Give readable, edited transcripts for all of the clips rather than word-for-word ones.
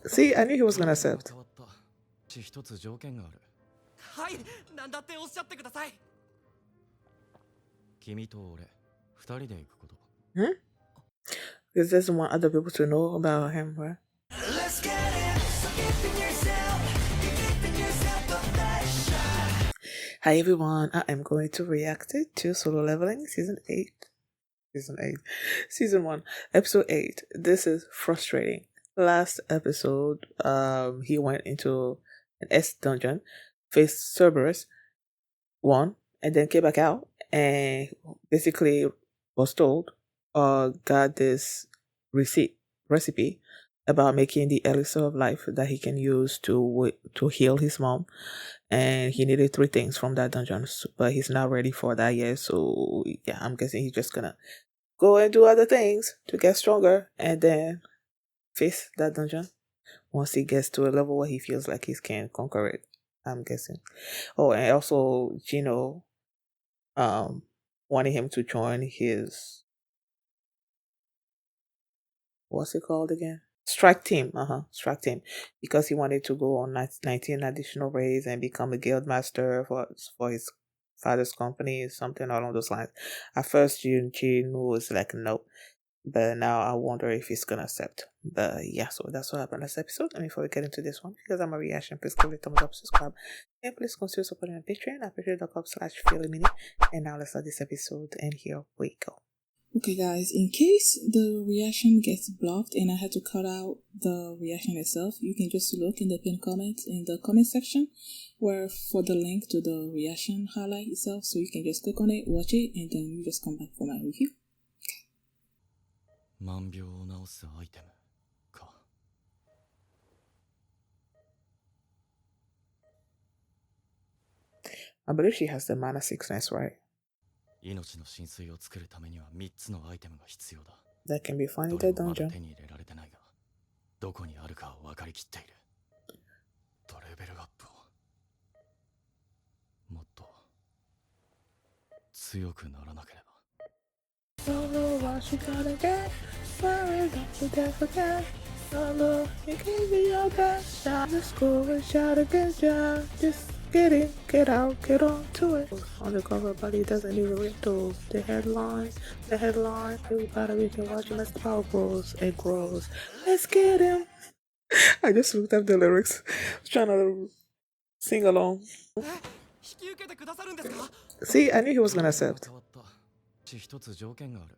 See, I knew he was gonna accept. 一つ条件がある。はい、なんだっておっしゃってください。君と俺、二人で行くこと。Hmm? Because he doesn't want other people to know about him, right? Let's get it. So keeping yourself, keeping yourself the best shot. Hi everyone, I am going to react to Solo Leveling Season 1, Episode 8. This is frustrating. Last episode, he went into an S dungeon, faced Cerberus, won, and then came back out and basically was told, got this recipe about making the elixir of life that he can use to heal his mom, and he needed 3 things from that dungeon, but he's not ready for that yet. So yeah, I'm guessing he's just gonna go and do other things to get stronger, and then face that dungeon once he gets to a level where he feels like he can conquer it, I'm guessing. Oh, and also Gino wanting him to join his, what's it called again? Strike team, because he wanted to go on 19 additional raids and become a guild master for his father's company, something along those lines. At first, Jinwoo was like, nope, but now I wonder if he's gonna accept. But yeah, so that's what happened last episode. And before we get into this one, because I'm a reaction, please give it a thumbs up, subscribe, and please consider supporting my Patreon at patreon.com/feelingmini. And now let's start this episode, and here we go. Okay guys, in case the reaction gets blocked and I had to cut out the reaction itself, you can just look in the pinned comment in the comment section where for the link to the reaction highlight itself, so you can just click on it, watch it, and then you just come back for my review. 万病を治すアイテムか。I believe she has the mana sickness, right? 命の浸水を作るためには3つのアイテムが必要だ。 That can be found in どれ the もまだ dungeon. 手に入れられてないが、どこにあるかは分かりきっている。とレベルアップをもっと強くならなければ。 Don't know what she gotta get. Sorry, don't you dare forget. Oh, look, you can be your best shot. Just go and shout a good job. Just get in, get out, get on to it. Undercover, but he doesn't even read those. The headline, everybody we can watch him as the power grows and grows. Let's get him. I just looked up the lyrics. I was trying to sing along. See, I knew he was gonna accept. 一つ条件がある。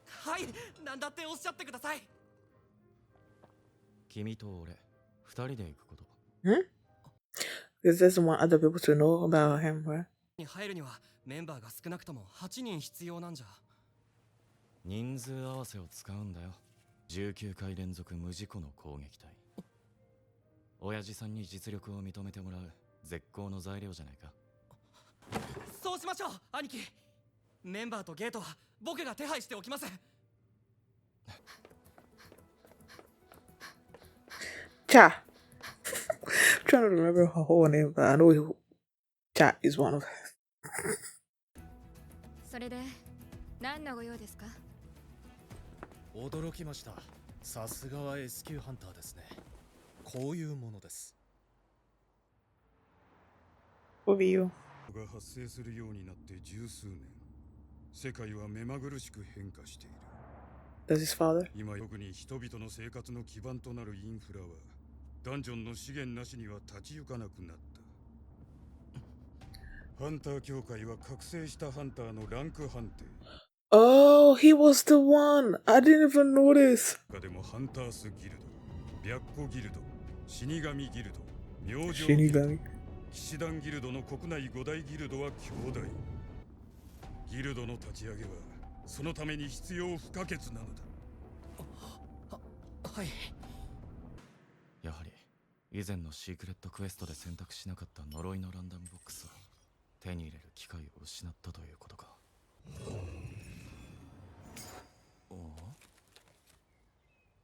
はい、なんだっておっしゃってください。君と俺、二人で行くこと。Hmm? Because he doesn't want other people to know about him, right? に入るにはメンバーが少なくとも8人必要なんじゃ。人数合わせを使うんだよ。19回連続無事故の攻撃隊。親父さんに実力を認めてもらう絶好の材料じゃないか。そうしましょう、兄貴。メンバーとゲートは僕が手配しておきます。Cha. I'm trying to remember her whole name, but I know Cha is one of them. それで何のご用ですか？驚きました。さすがは S 級ハンターですね。こういうものです。Overview. が発生するようになって十数年。世界は目まぐるしく変化している。 Does his father? 今特に人々の生活の基盤となるインフラはダンジョンの資源なしには立ち行かなくなった。ハンター協会は覚醒したハンターのランク判定。Oh, he was the one. I didn't even notice. 中でもハンタースギルド、白虎ギルド、死神ギルド、明星ギルド、騎士団ギルドの国内5大ギルドは強大。ギルドの立ち上げはそのために必要不可欠なのだ。はい。やはり以前のシークレットクエストで選択しなかった呪いのランダムボックスを手に入れる機会を失ったということか。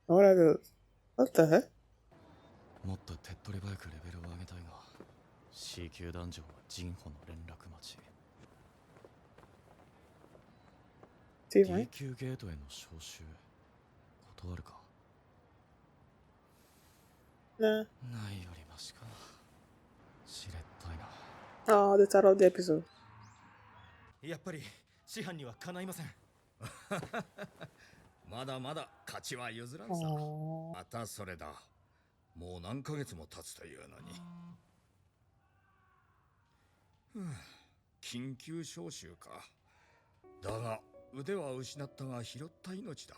What the heck? もっと手っ取り早くレベルを上げたいが C 級ダンジョンはジンホの連絡待ち。 See, D right? 級ゲートへの招集断るか。Nah. ないよりマシか。しれったいな。 Oh, the title of the episode. やっぱり師範にはかないません。まだまだ勝ちは譲らんさ。 Oh. またそれだ。もう何ヶ月も経つというのに。緊急招集か。だが腕は失ったが拾った命だ。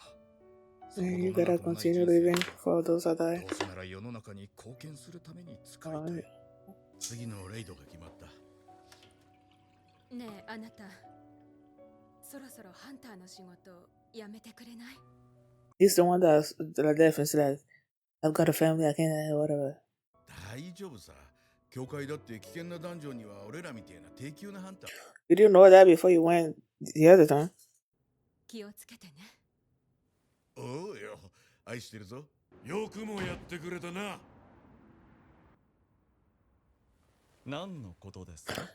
You gotta continue living for those that die. どうせなら世の中に貢献するために使いたい。 Alright. 次のレイドが決まった。ねえあなた、そろそろハンターの仕事やめてくれない？ He's the one that definitely said, I've got a family, I can't, whatever. 大丈夫さ。教会だって危険なダンジョンには俺らみたいな低級なハンター。 You didn't know that before you went the other time. 気をつけてね。おうよ、愛してるぞ。よくもやってくれたな。何のことですか？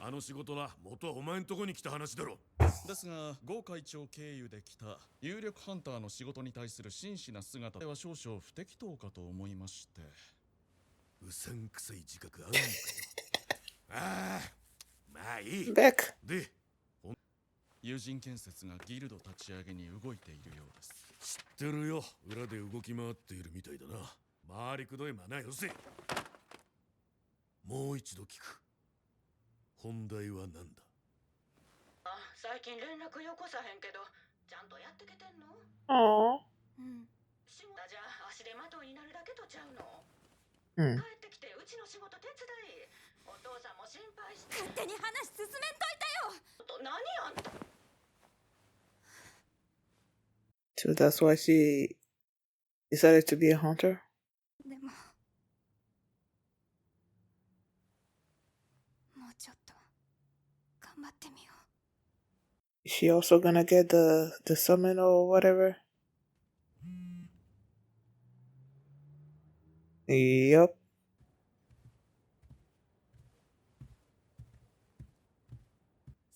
あの仕事な、元はお前んとこに来た話だろ。ですが、ゴ会長経由で来た有力ハンターの仕事に対する真摯な姿では少々不適当かと思いまして。うさんくさい自覚あるのかよ。ああ、まあいい。 Beck. で、友人建設がギルド立ち上げに動いているようです。知ってるよ。裏で動き回っているみたいだな。回りくどいまなよせ。もう一度聞く。本題は何だ？最近連絡よこさへんけど、ちゃんとやってけてんの？ Aww. うん。仕事じゃ足手まといになるだけとちゃうの。Hmm. 帰ってきてうちの仕事手伝い。お父さんも心配して。勝手に話進めんといてよ。何あんた。 So that's why she decided to be a hunter? でももうちょっと頑張ってみよう。 Is she also gonna get the summon or whatever? Yup.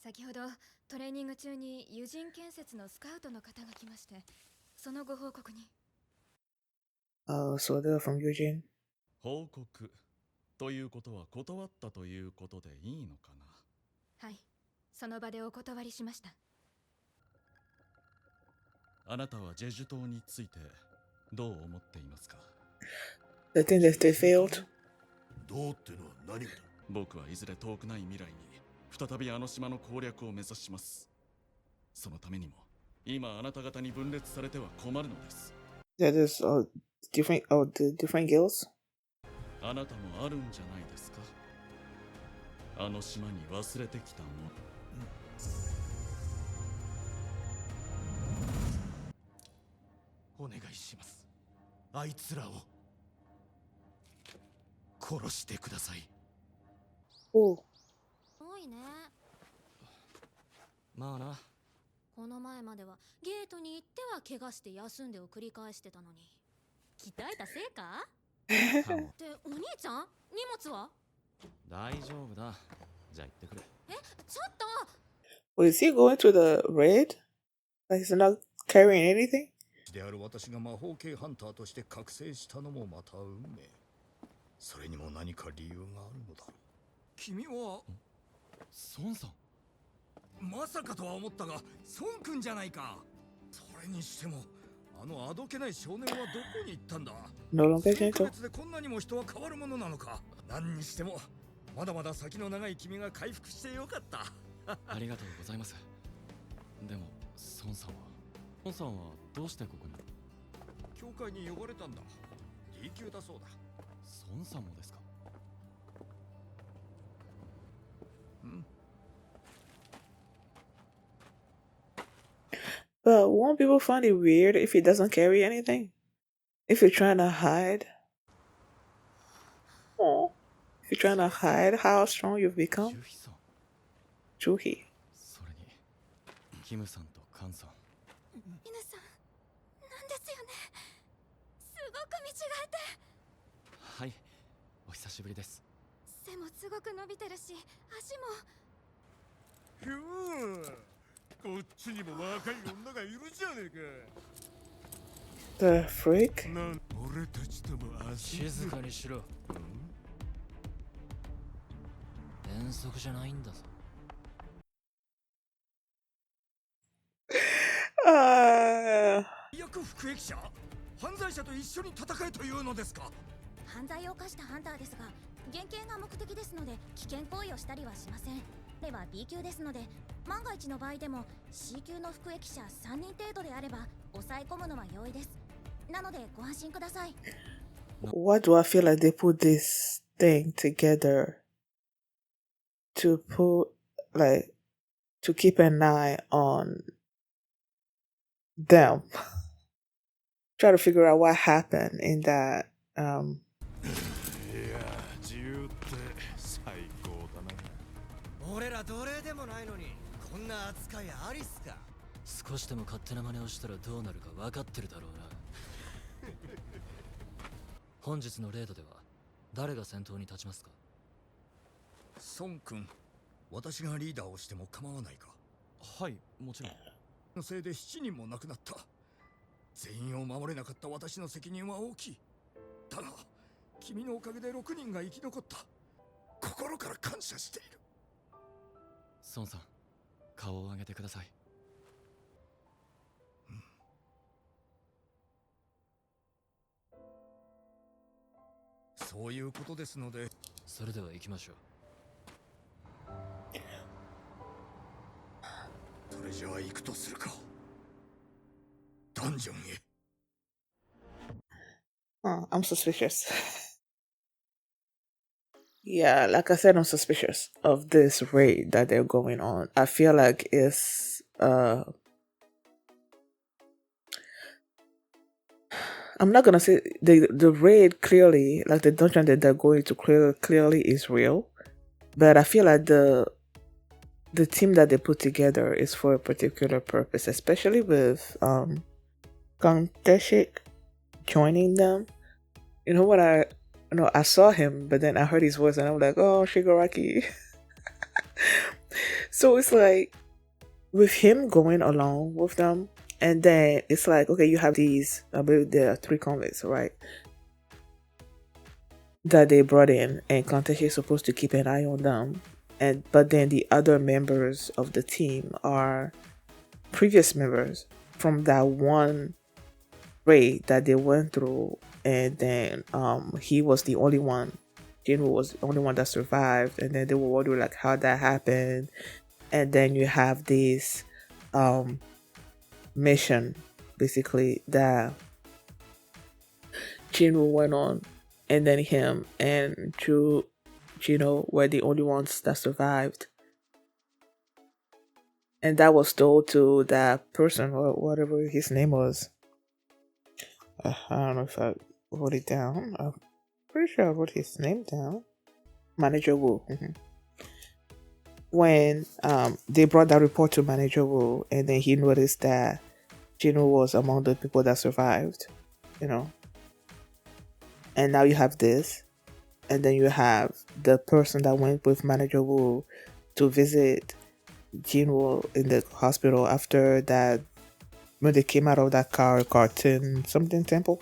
先ほどトレーニング中に友人建設のスカウトの方が来まして、そのご報告に。 Oh, so they're from Eugene. 報告ということは断ったということでいいのかな。はい、その場でお断りしました。あなたはジェジュ島についてどう思っていますか？ The thing that they failed. どうってのは何かだ？僕はいずれ遠くない未来に再びあの島の攻略を目指します。そのためにも今あなた方に分裂されては困るのです。 That is the different guilds. あなたもあるんじゃないですか？あの島に忘れてきたもの。お願いします。あいつらを殺してください。 Oh. 多いね。まあな。この前まではゲートに行っては怪我して休んでを繰り返してたのに、鍛えたせいか？かも。ってお兄ちゃん、荷物は？大丈夫だ。じゃあ行ってくれ。え、ちょっと。 Well, is he going to the raid? Like he's not carrying anything? である私が魔法系ハンターとして覚醒したのもまた運命。それにも何か理由があるのだ。君は孫さん。まさかとは思ったが、孫くんじゃないか。それにしてもあのあどけない少年はどこに行ったんだ。 No longer 数ヶ gentle. 月でこんなにも人は変わるものなのか。何にしてもまだまだ先の長い君が回復してよかった。ありがとうございます。でも孫さんはどうしてここに？教会に呼ばれたんだ。D 級だそうだ。孫さんもですか？うん。 But won't people find it weird if he doesn't carry anything? If you're trying to hide? Oh. If you're trying to hide how strong you've become? ジュヒさん。 Joohee. それにキムさんとカンさん。皆さん、なんですよね。すごく見違えて。はい、お久しぶりです。背もすごく伸びてるし、足も。ひゅー、こっちにも若い女がいるじゃねえか。 The freak? なん、お俺たちとも遊ぶ。静かにしろ。遠足じゃないんだぞ。役服役者？犯罪者と一緒に戦えというのですか？犯罪を犯したハンターですが、減刑が目的ですので危険行為をしたりはしません。では B 級ですので、万が一の場合でも C 級の服役者3人程度であれば抑え込むのは容易です。なのでご安心ください。Why do I feel like they put this thing together to keep an eye on them? Try to figure out what happened in that. いや自由って最高だな。俺ら奴隷でもないのにこんな扱いありっすか？少しでも勝手な真似をしたらどうなるか分かってるだろうな。本日のレードでは誰が先頭に立ちますか？孫君、私がリーダーをしても構わないか？はい、もちろん。のせいで7人も亡くなった。全員を守れなかった私の責任は大きい。だが君のおかげで6人が生き残った。心から感謝している。孫さん、顔を上げてください。そういうことですので、それでは行きましょう。それじゃあ行くとするか。ダンジョンへ。Oh, I'm suspicious. Yeah, like I said, I'm suspicious of this raid that they're going on. I feel like it's I'm not gonna say the raid clearly, like the dungeon that they're going to clearly is real, but I feel like the team that they put together is for a particular purpose, especially with Kanteshik joining them. You know what, I saw him, but then I heard his voice and I'm like, oh, Shigaraki. So it's like with him going along with them, and then it's like, okay, you have these, I believe there are 3 convicts, right? That they brought in, and Kanteshi is supposed to keep an eye on them. But then the other members of the team are previous members from that one raid that they went through, and then he was the only one. Jinwoo was the only one that survived, and then they were wondering like how that happened. And then you have this mission basically that Jinwoo went on, and then him and Jino were the only ones that survived. And that was told to that person, or whatever his name was. I don't know if I wrote it down. I'm pretty sure I wrote his name down. Manager Wu. When they brought that report to Manager Wu, and then he noticed that Jino was among the people that survived, And now you have this. And then you have the person that went with Manager Wu to visit Jinwoo in the hospital after that, when they came out of that cartoon something temple.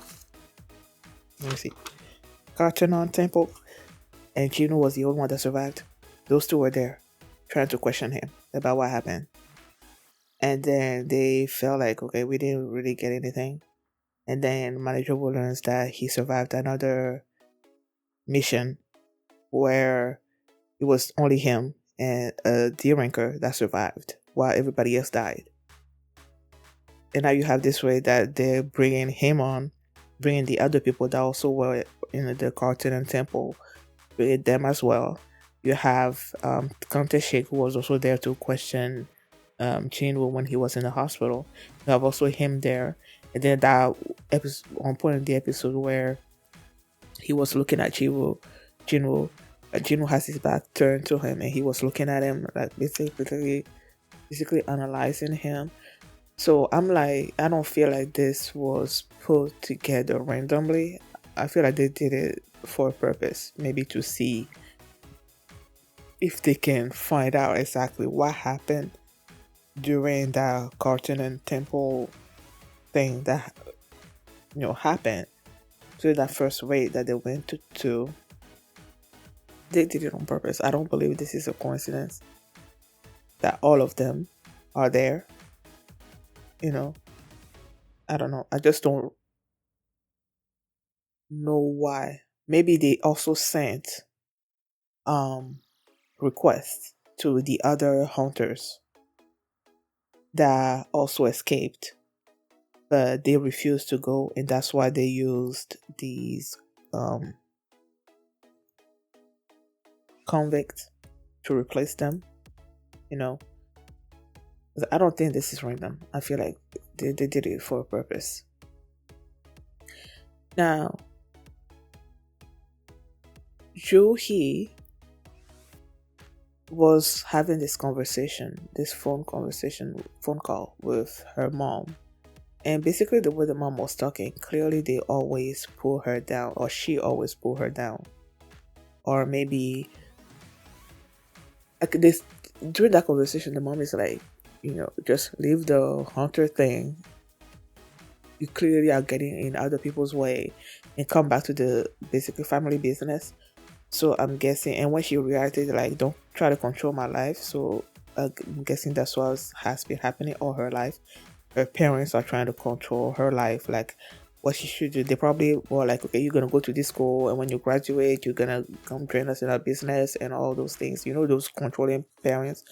Let me see. Cartoon on temple. And Jinwoo was the only one that survived. Those 2 were there trying to question him about what happened. And then they felt like, okay, we didn't really get anything. And then Manager Wu learns that he survived another mission where it was only him and a D-ranker that survived while everybody else died. And now you have this way that they're bringing him on, bringing the other people that also were in the cartoon and temple, bringing them as well. You have Countess Sheik, who was also there to question Jinwoo when he was in the hospital. You have also him there. And then that episode, one point in the episode where he was looking at Jinwoo, Jinwoo has his back turned to him, and he was looking at him, like basically analyzing him. So I'm like, I don't feel like this was put together randomly. I feel like they did it for a purpose, maybe to see if they can find out exactly what happened during that cartoon and temple thing that happened. to that first raid that they went to, they did it on purpose. I don't believe this is a coincidence that all of them are there. You know, I don't know. I just don't know why. Maybe they also sent requests to the other hunters that also escaped, but they refused to go, and that's why they used these convicts to replace them. You know, I don't think this is random. I feel like they did it for a purpose. Now, Joohee was having this phone call with her mom. And basically the way the mom was talking, clearly they always pull her down, or she always pull her down. Or maybe like this, during that conversation, the mom is like, just leave the hunter thing. You clearly are getting in other people's way and come back to the basically family business. So I'm guessing, and when she reacted like, don't try to control my life. So I'm guessing that's what has been happening all her life. Her parents are trying to control her life, like what she should do. They probably were like, okay, you're gonna go to this school, and when you graduate, you're gonna come join us in our business and all those things. Those controlling parents,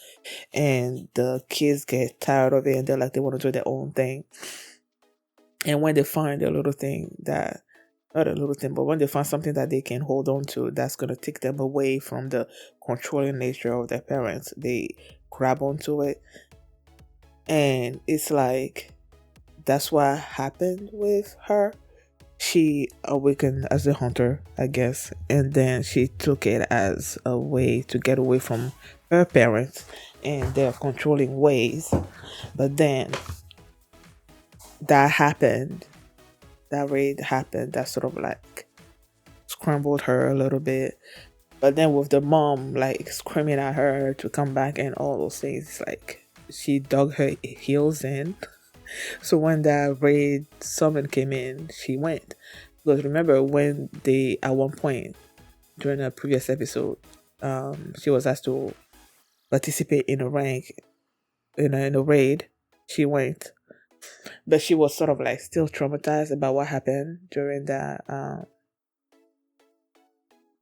and the kids get tired of it, and they're like, they want to do their own thing. And when they find a little thing that, not a little thing, but when they find something that they can hold on to, that's gonna take them away from the controlling nature of their parents, they grab onto it. And it's like, that's what happened with her. She awakened as a hunter, I guess, and then she took it as a way to get away from her parents and their controlling ways. But then that happened, that raid happened, that sort of like scrambled her a little bit. But then with the mom like screaming at her to come back and all those things, like she dug her heels in. So when that raid summon came in, she went. Because remember when they, at one point during a previous episode, she was asked to participate in a rank, in a raid. She went. But she was sort of like still traumatized about what happened during that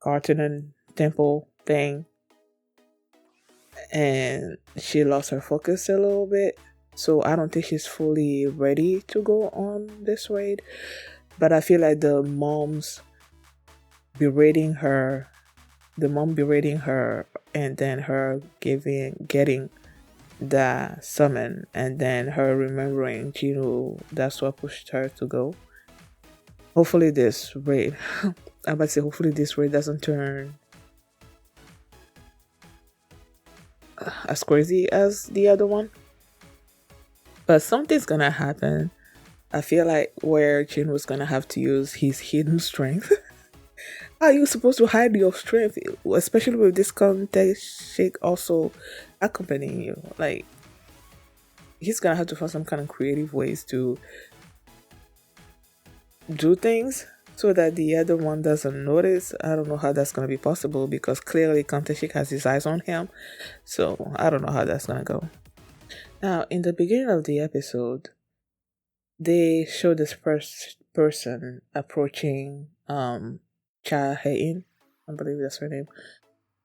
cartoon and temple thing. And she lost her focus a little bit. So I don't think she's fully ready to go on this raid. But I feel like the mom berating her, and then her getting the summon, and then her remembering Jinwoo, that's what pushed her to go. Hopefully this raid, I'm about to say, hopefully this raid doesn't turn as crazy as the other one. But something's gonna happen. I feel like where Jin was gonna have to use his hidden strength. How are you supposed to hide your strength, especially with this context shake also accompanying you? Like, he's gonna have to find some kind of creative ways to do things so that the other one doesn't notice. I don't know how that's gonna be possible, because clearly Kanteshik has his eyes on him. So I don't know how that's gonna go. Now, in the beginning of the episode, they show this first person approaching Cha Hae-in, I believe that's her name.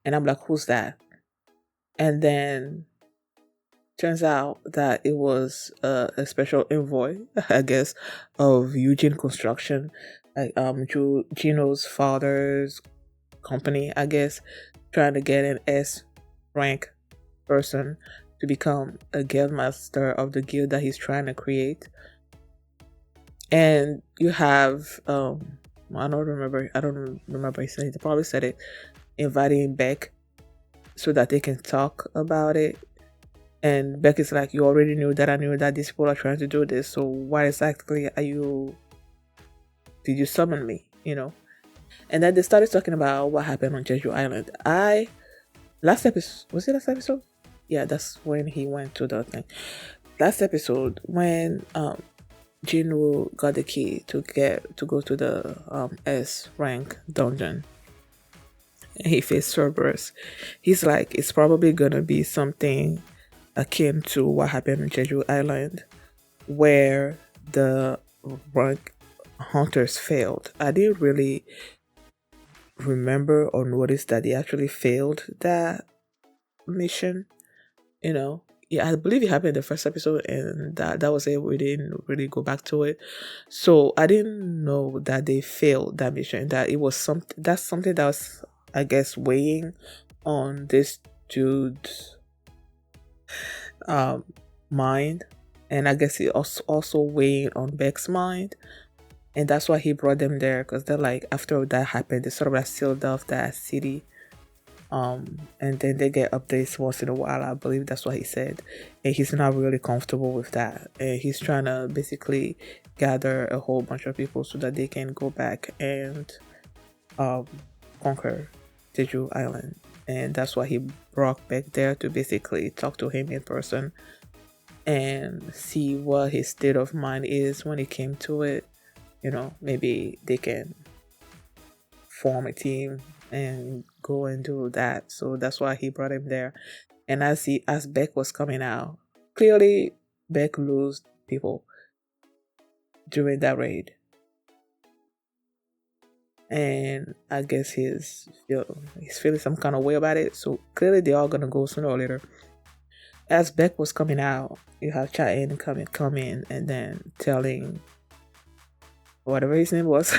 And I'm like, who's that? And then turns out that it was a special envoy, I guess, of Eugene Construction, like Gino's father's company, I guess, trying to get an S rank person to become a guild master of the guild that he's trying to create. And you have I don't remember he said it, they probably said it, inviting Beck so that they can talk about it. And Beck is like, you already knew that I knew that these people are trying to do this, so why exactly did you summon me, And then they started talking about what happened on Jeju Island. Last episode? Yeah, that's when he went to the thing. Last episode, when Jinwoo got the key to go to the S rank dungeon. And he faced Cerberus. He's like, it's probably gonna be something akin to what happened in Jeju Island, where the rank hunters failed. I didn't really remember or notice that they actually failed that mission. Yeah, I believe it happened in the first episode, and that was it. We didn't really go back to it, so I didn't know that they failed that mission. That it was something that was, I guess, weighing on this dude's mind, and I guess it also weighing on Beck's mind, and that's why he brought them there, because they're like, after that happened, they sort of like sealed off that city. And then they get updates once in a while. I believe that's what he said, and he's not really comfortable with that, and he's trying to basically gather a whole bunch of people so that they can go back and conquer Jeju Island. And that's why he brought Beck there, to basically talk to him in person and see what his state of mind is when it came to it. Maybe they can form a team and go and do that. So that's why he brought him there. And as Beck was coming out, clearly Beck lost people during that raid, and I guess he's feeling some kind of way about it. So clearly they're all gonna go sooner or later. As Beck was coming out, you have Cha-in come in and then telling whatever his name was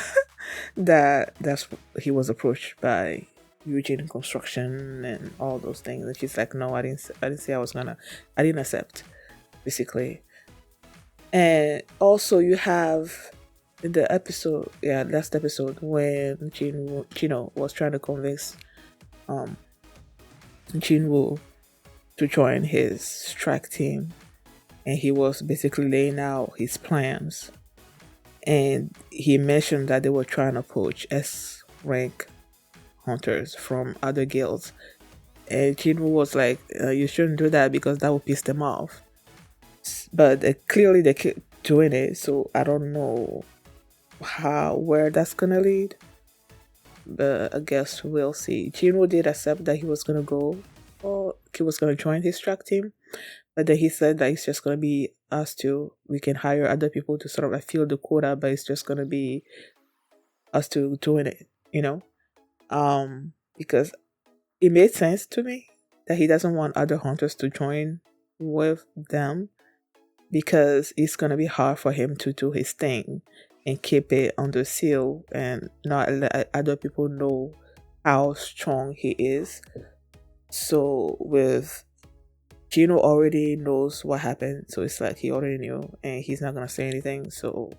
that's he was approached by Eugene Construction and all those things, and she's like, no, I didn't say I didn't accept, basically. And also you have in the last episode, when Chino was trying to convince Jinwoo to join his strike team, and he was basically laying out his plans, and he mentioned that they were trying to poach S rank hunters from other guilds, and Jinwoo was like, you shouldn't do that because that will piss them off. But clearly they keep doing it, so I don't know where that's gonna lead, but I guess we'll see. Jinwoo did accept that he was gonna go, or he was gonna join his track team, but then he said that it's just gonna be us two. We can hire other people to sort of like fill the quota, but it's just gonna be us two doing it, because it made sense to me that he doesn't want other hunters to join with them, because it's gonna be hard for him to do his thing and keep it under seal and not let other people know how strong he is. So with Gino already knows what happened, so it's like he already knew and he's not gonna say anything, so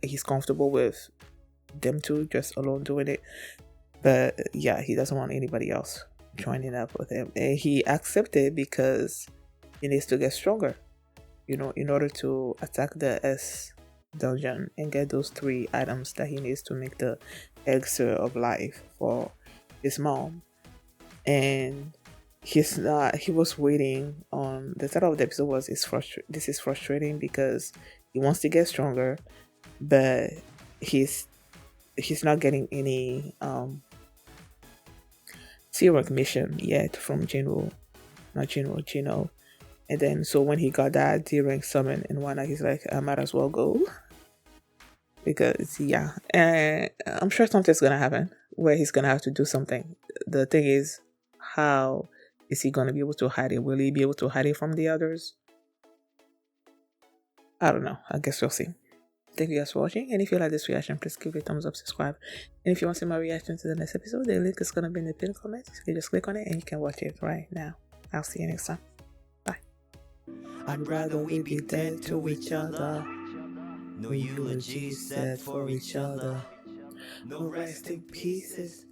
he's comfortable with them two just alone doing it. But yeah, he doesn't want anybody else joining up with him, and he accepted because he needs to get stronger, in order to attack the S dungeon and get those 3 items that he needs to make the elixir of life for his mom. And he was waiting on the title of the episode was this is frustrating, because he wants to get stronger, but he's not getting any C-rank mission yet from Jinwoo. Not Jinwoo, Gino. And then, so when he got that D-rank summon and whatnot, he's like, I might as well go. Because, yeah. And I'm sure something's going to happen where he's going to have to do something. The thing is, how is he going to be able to hide it? Will he be able to hide it from the others? I don't know. I guess we'll see. Thank you guys for watching. And if you like this reaction, please give it a thumbs up, subscribe. And if you want to see my reaction to the next episode, the link is going to be in the pinned comment. You just click on it and you can watch it right now. I'll see you next time. I'd rather we be dead to each other. No eulogies said for each other. No resting pieces